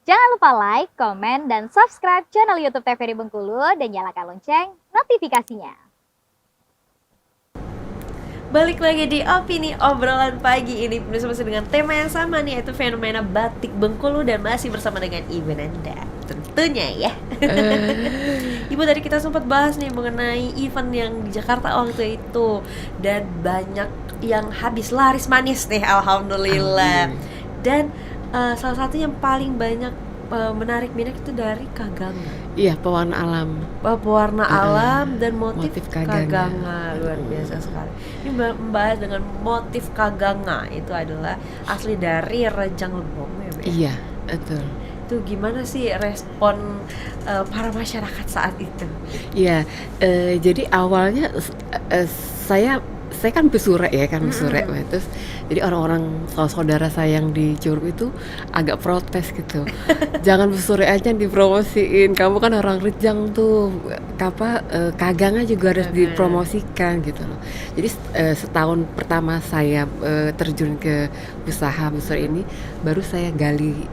Jangan lupa like, komen, dan subscribe channel YouTube TVRI Bengkulu dan nyalakan lonceng notifikasinya. Balik lagi di Opini Obrolan Pagi ini masih dengan tema yang sama nih, yaitu fenomena batik Bengkulu, dan masih bersama dengan Ibu Nanda tentunya ya. Ibu, tadi kita sempat bahas nih mengenai event yang di Jakarta waktu itu, dan banyak yang habis laris manis nih, alhamdulillah. Dan salah satu yang paling banyak menarik minat itu dari Kaganga. Iya, pewarna alam. Pewarna alam dan motif Kaganga. luar biasa sekali. Ini membahas dengan motif Kaganga, itu adalah asli dari Rejang Lebong ya, Bu? Iya, betul. Itu gimana sih respon para masyarakat saat itu? Iya, jadi awalnya saya kan besure ya, besure. Terus jadi orang-orang saudara saya yang di Curug itu agak protes gitu. Jangan besure aja dipromosiin. Kamu kan orang Rejang tuh, Kaganga juga harus dipromosikan gitu loh. Jadi setahun pertama saya terjun ke usaha besar ini, baru saya gali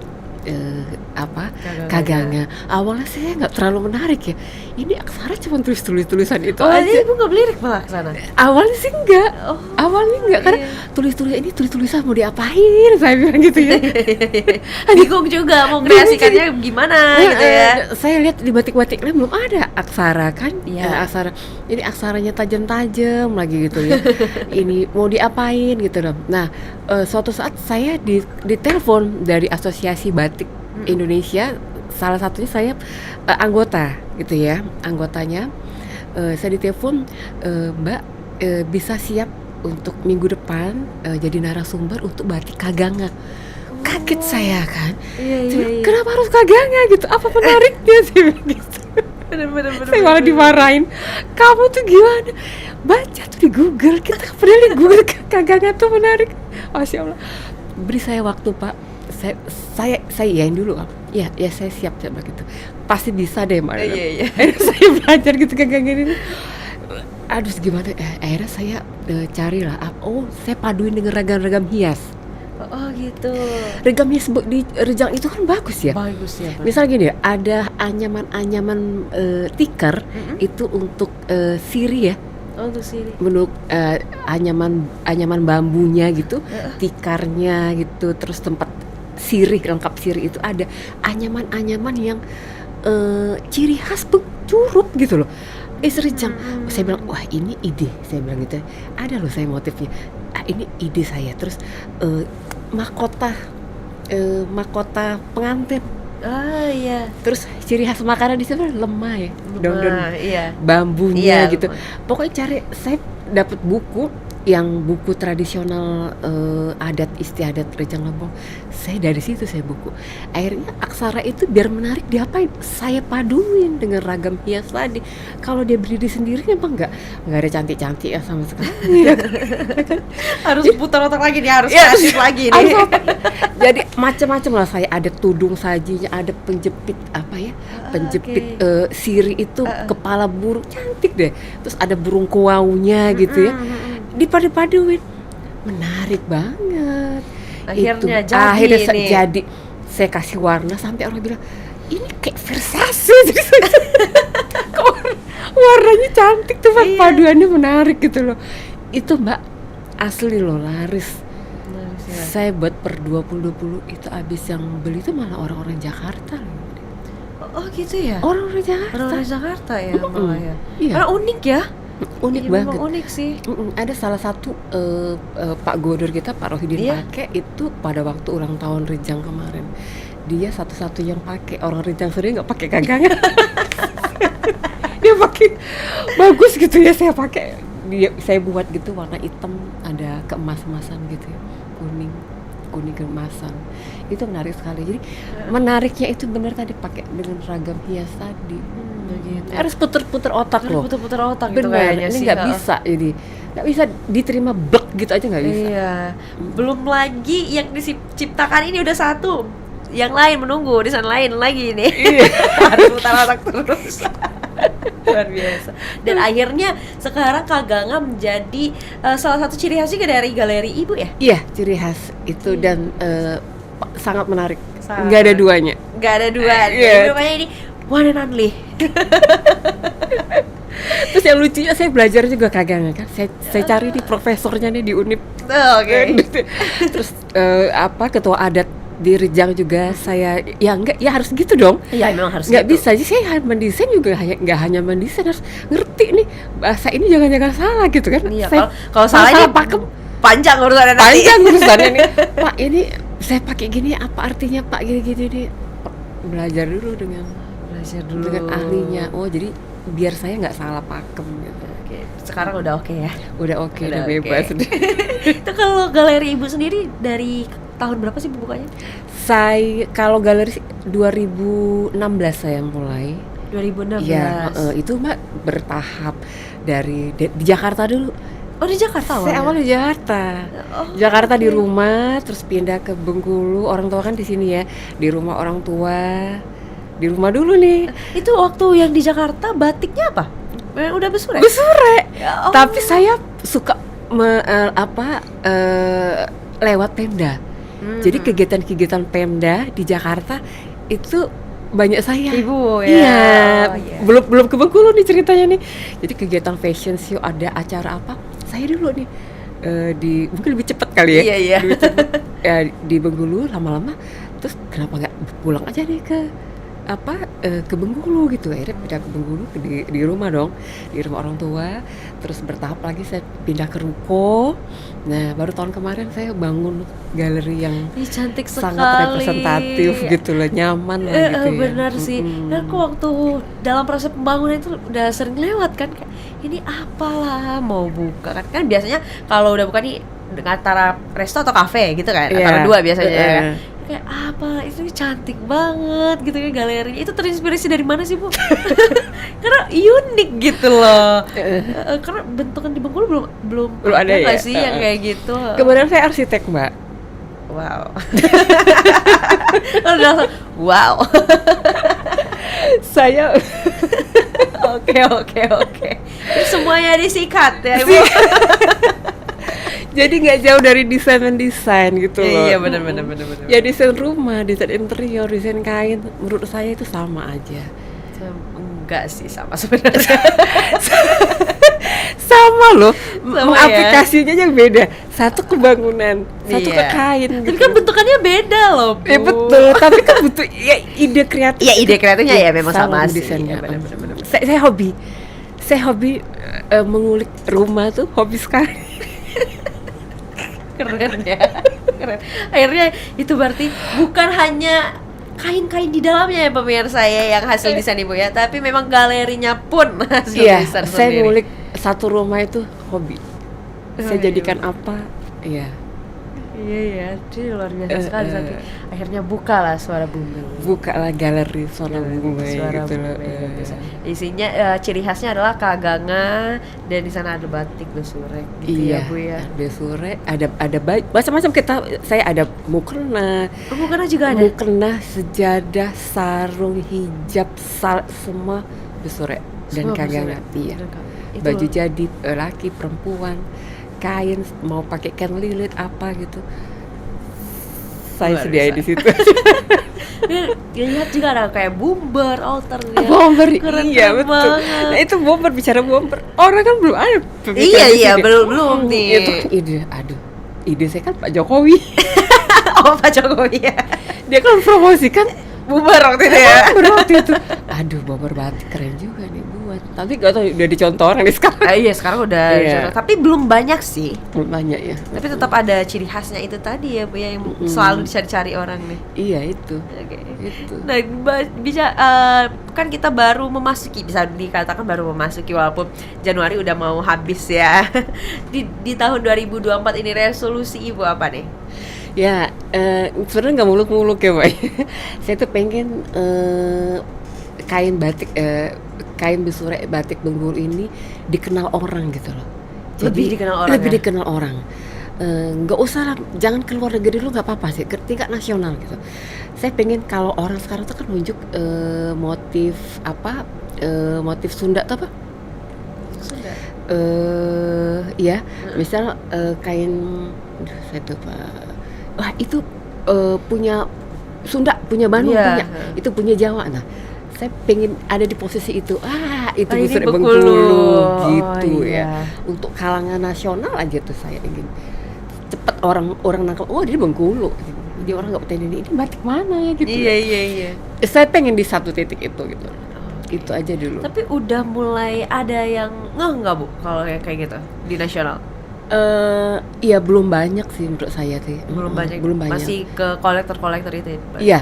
Kaganga. Awalnya saya nggak terlalu menarik ya. Ini aksara cuma tulisan itu aja. Ibu nggak belirik malah ke sana? Awalnya sih enggak. Awalnya enggak, karena tulisan mau diapain, saya bilang gitu ya. Bingung juga mau kreasikannya gimana gitu ya. Saya lihat di batik-batiknya belum ada aksara kan. Iya. Aksara. Jadi aksaranya tajam-tajam lagi gitu ya. Ini mau diapain gitu loh. Nah, suatu saat saya ditelepon dari Asosiasi Batik Indonesia, salah satunya saya anggota gitu ya, anggotanya. Saya ditelepon, Mbak, bisa siap untuk minggu depan jadi narasumber untuk batik Kaganga. Kaget saya kan. Iya. Kenapa harus Kaganga gitu? Apa menariknya sih gitu? Bener. Saya malah dimarahin. Kamu tuh gimana? Baca tuh di Google, kita padahal di Google Kaganga tuh menarik. Masya Allah. Beri saya waktu, Pak. Saya iyain dulu. Ya saya siap gitu. Pasti bisa deh, Mbak. Iya. Saya belajar gitu Kaganga ini. Aduh, gimana? Akhirnya saya carilah. Saya paduin dengan ragam-ragam hias. Oh gitu. Ragam hias di Rejang itu kan bagus ya. Bagus ya. Misal gini, ada anyaman tikar itu untuk siri ya. Oh, untuk sini. Menurut anyaman bambunya gitu, tikarnya gitu, terus tempat sirih, lengkap sirih itu ada anyaman-anyaman yang ciri khas Curug gitu loh. Rejang. Saya bilang, wah ini ide, saya bilang gitu. Ada loh saya motifnya. Ini ide saya. Terus mahkota pengantin. Iya. Terus ciri khas makanan di sana lemah ya, daun-daun iya. bambunya Iya, gitu. Pokoknya saya dapat buku tradisional adat istiadat Rejang Lebong. Saya dari situ saya buku. Akhirnya aksara itu biar menarik diapain? Saya paduin dengan ragam hias tadi. Kalau dia berdiri sendiri emang nggak ada cantik-cantik ya sama sekali. Harus putar otak lagi nih, harus kreatif lagi nih. Jadi macam-macam lah, saya ada tudung sajinya, ada penjepit siri itu kepala burung cantik deh. Terus ada burung kuaunya gitu ya. Dipadu-paduin. Menarik banget. Akhirnya jadi. Saya kasih warna sampai orang bilang, ini kayak Versace. Warnanya cantik tuh, paduannya menarik gitu loh. Itu Mbak, asli loh, laris. Ya. Saya buat per 2020 itu habis yang beli itu malah orang-orang Jakarta loh. Oh gitu ya? Orang-orang Jakarta. Orang-orang Jakarta ya malah ya. Iya. Karena unik ya. Unik Iya, banget. memang unik sih. Ada salah satu Pak Gubernur kita, Pak Rohidin pakai itu pada waktu ulang tahun Rejang kemarin. Dia satu-satu yang pakai, orang Rejang sendiri nggak pakai Kaganga. Dia pakai bagus gitu ya, saya pakai. Saya buat gitu warna hitam, ada keemas-emasan gitu ya, kuning keemasan. Itu menarik sekali. Jadi menariknya itu benar tadi pakai dengan ragam hias tadi. Begitu. Harus puter-puter otak loh. Puter-puter otak gitu Bener, kayaknya ini sih. nggak bisa, jadi nggak bisa diterima blek gitu aja, nggak bisa. Iya. Belum lagi yang diciptakan ini udah satu, yang lain menunggu di sana lain lagi nih. Harus putar otak terus. Luar biasa. Dan akhirnya sekarang Kaganga menjadi salah satu ciri khas juga dari galeri Ibu ya? Iya, ciri khas itu dan sangat menarik. Sangat. Nggak ada duanya. nggak ada dua. Iya. Jadi pokoknya ini one and only. Terus yang lucunya saya belajar juga kagangan kan. Saya cari nih profesornya nih di Unip. Oke. Terus ketua adat di Rejang juga saya enggak ya harus gitu dong. Iya memang harus Nggak gitu. bisa aja saya mendesain juga nggak hanya mendesain, harus ngerti nih bahasa ini jangan salah gitu kan. Iya, Saya kalau salah ini pakem panjang urusannya nanti. panjang urusannya nih. Pak ini saya pakai gini apa artinya Pak gini-gini nih. Belajar dulu dengan ahlinya. Oh jadi biar saya nggak salah pakem gitu. Oke, sekarang udah oke ya. Udah oke, Udah udah bebas. oke. Itu kalau galeri ibu sendiri dari tahun berapa sih bukanya? Saya kalau galeri sih 2016 saya mulai. 2016. Iya, itu Mbak bertahap di Jakarta dulu. Oh di Jakarta Saya awal di Jakarta. Jakarta di rumah, terus pindah ke Bengkulu. Orang tua kan di sini ya, di rumah orang tua. Di rumah dulu nih. Itu waktu yang di Jakarta batiknya apa? Udah besure? Besure. Ya, oh. Tapi saya suka lewat Pemda. Jadi kegiatan-kegiatan Pemda di Jakarta itu banyak saya. Ibu ya. Iya. Oh, iya. Belum ke Bengkulu nih ceritanya nih. Jadi kegiatan fashion show, ada acara apa? Saya dulu nih mungkin lebih cepat kali ya. Iya. Lebih cepet, ya, di Bengkulu lama-lama. Terus kenapa nggak pulang aja nih ke Bengkulu gitu. Akhirnya pindah ke Bengkulu di rumah dong, di rumah orang tua. Terus bertahap lagi saya pindah ke ruko. Nah baru tahun kemarin saya bangun galeri yang Ih, cantik sekali. sangat representatif gitu loh, nyaman lah gitu ya. Benar sih. Dan aku waktu dalam proses pembangunan itu udah sering lewat kan, kayak ini apalah mau buka kan biasanya kalau udah buka nih antara resto atau kafe gitu kan, antara dua biasanya kan. Kayak apa itu cantik banget gitu kan galerinya. Itu terinspirasi dari mana sih Bu? Karena unik gitu loh. Karena bentukan di Bengkulu belum ada ya nggak sih yang kayak gitu. Kebetulan saya arsitek Mbak. Wow. Wow. Saya Oke. Semuanya disikat ya Bu. jadi nggak jauh dari desain gitu loh. Iya benar. Ya desain rumah, desain interior, desain kain, menurut saya itu sama aja. Enggak sih sama sebenarnya. Sama loh, Sama aplikasinya yang beda. Satu ke bangunan, satu ke kain. Tapi gitu. kan bentukannya beda loh Bu. Ya betul, tapi kan butuh ya ide kreatif. Ya ide kreatifnya ya memang sama sih. desainnya. Ya, benar. Saya hobi mengulik rumah tuh, hobi sekali. Keren ya. Keren. Akhirnya itu berarti bukan hanya kain-kain di dalamnya ya pemirsa ya yang hasil desain Ibu ya, tapi memang galerinya pun hasil desain sendiri. Saya ngulik satu rumah itu hobi. Saya iya, jadikan apa? Iya. Iya, itu luar biasa sekali sampai akhirnya bukalah Suara Bumi. Bukalah galeri Suara Bumi Suara gitu loh. Bumi. Isinya ciri khasnya adalah kagangan dan di sana ada batik besurek gitu Iya, ya Bu ya. Besure, ada macam-macam saya ada mukena. Mukena juga ada. Mukena, sejadah, sarung, hijab, semua besure dan Semua kagangan. besurek. Iya. Itu Baju jadi laki, perempuan, kain mau pakai kain lilit apa gitu. Saya Luar sediain biasa. di situ. Lihat juga ada kayak bumper, altar ya. Bomber, Keren iya betul. banget. Nah itu bomber, bicara bomber, orang kan belum ada pemikiran Iya, di sini. belum nih. Itu kan ide saya kan Pak Jokowi. Oh Pak Jokowi ya. Dia kan promosikan Bubar waktu itu ya. berarti itu. Aduh, bomber batik keren juga nih buat. Tapi gak tau udah dicontoh orang nih sekarang. Iya sekarang udah. Iya. Tapi belum banyak sih. Belum banyak ya. Tapi tetap ada ciri khasnya itu tadi ya Bu ya, yang selalu dicari-cari orang nih. Iya itu. Oke. Itu. Nah, bisa kan kita baru memasuki, bisa dikatakan baru memasuki walaupun Januari udah mau habis ya. Di tahun 2024 ini resolusi Ibu apa nih? Ya, sebenarnya nggak muluk-muluk ya, Pak. Saya tuh pengen kain batik, kain besure batik Bengkulu ini dikenal orang gitu loh. Lebih dikenal orang. Lebih dikenal orang. Nggak usah lah, jangan keluar negeri dulu nggak apa-apa sih, tingkat nasional gitu. Saya pengen kalau orang sekarang tuh kan nunjuk motif apa, motif Sunda tuh apa? Sunda. Ya, misal kain, saya lupa. Wah itu punya Sunda, punya Bandung, Iya. punya itu, punya Jawa. Nah, saya pengen ada di posisi itu. Itu ini busur Bengkulu. Bengkulu gitu Oh, iya. ya. Untuk kalangan nasional aja tuh saya ingin cepet orang nangkep, oh dia Bengkulu. Jadi orang nggak bertanya ini batik mana ya gitu. Iya. Saya pengen di satu titik itu gitu. Itu aja dulu. Tapi udah mulai ada yang nggak Bu kalau kayak gitu di nasional? Iya belum banyak sih menurut saya sih. Belum banyak. Belum banyak. Masih ke kolektor itu ya? Iya,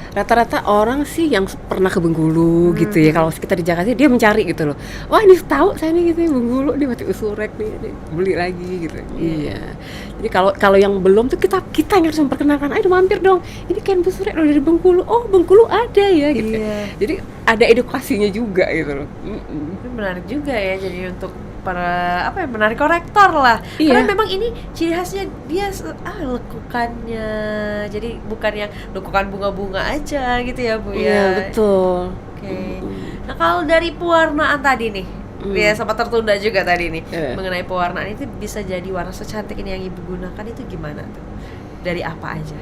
rata-rata orang sih yang pernah ke Bengkulu gitu ya. Kalau kita di Jakarta dia mencari gitu loh. Wah ini tahu saya nih gitu ya, Bengkulu dia batik usurek nih, beli lagi gitu. Iya. Jadi kalau yang belum tuh kita yang harus memperkenalkan. Ayo mampir dong. Ini kain usurek loh dari Bengkulu. Oh Bengkulu ada ya gitu. Iya. Jadi ada edukasinya juga gitu loh. Tapi menarik juga ya, jadi untuk para menarik kolektor lah. Iya. Karena memang ini ciri khasnya dia lekukannya. Jadi bukan yang lekukan bunga-bunga aja gitu ya Bu Iya ya. betul. Oke. Nah kalau dari pewarnaan tadi nih, ya sempat tertunda juga tadi nih, mengenai pewarnaan itu bisa jadi warna secantik ini yang Ibu gunakan itu gimana tuh? Dari apa aja?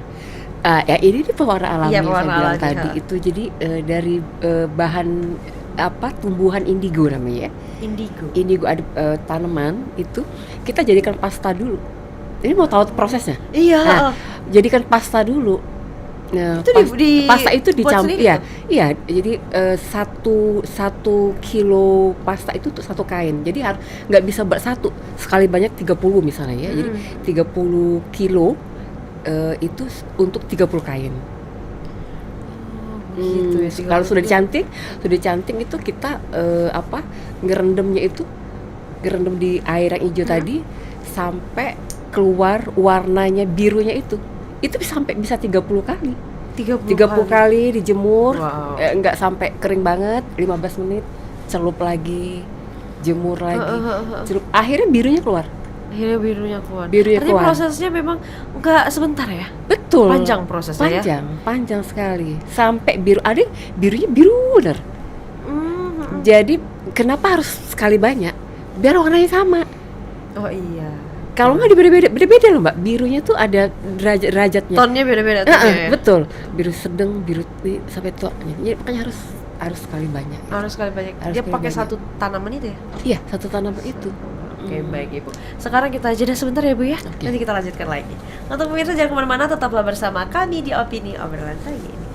Ya ini pewarna alami Iya, yang pewarna saya bilang alami, tadi itu. Jadi dari bahan tumbuhan indigo namanya ya. Indigo ada tanaman itu kita jadikan pasta dulu. Ini mau tahu prosesnya? Iya. Nah, jadikan pasta dulu. Nah, Itu pasta itu buat dicampur sendiri ya. Iya, jadi satu kilo pasta itu tuh satu kain. Jadi harus nggak bisa bersatu. Sekali banyak 30 misalnya ya. Jadi 30 kilo itu untuk 30 kain. Gitu ya, Kalau sudah dicanting itu kita ngerendamnya itu ngerendam di air yang hijau tadi sampai keluar warnanya birunya itu bisa 30 kali. 30 kali dijemur. Wow. Nggak sampai kering banget, 15 menit celup lagi, jemur lagi, celup, akhirnya birunya keluar. Berarti prosesnya memang nggak sebentar ya? Betul. Panjang prosesnya ya? Panjang sekali. Sampai birunya biru bener. Jadi kenapa harus sekali banyak? Biar warnanya sama. Oh iya. Kalau nggak beda-beda loh Mbak. Birunya tuh ada derajatnya. Tonnya beda-beda tuh ya? Betul. Biru sedang, biru sampai tuanya. Jadi makanya harus sekali banyak. Dia pakai satu tanaman itu ya? Iya, satu tanaman itu. Oke, baik Ibu. Sekarang kita jeda sebentar ya Bu ya. Nanti kita lanjutkan lagi. Untuk pemirsa jangan kemana-mana, tetaplah bersama kami di Opini Obrolan Pagi ini.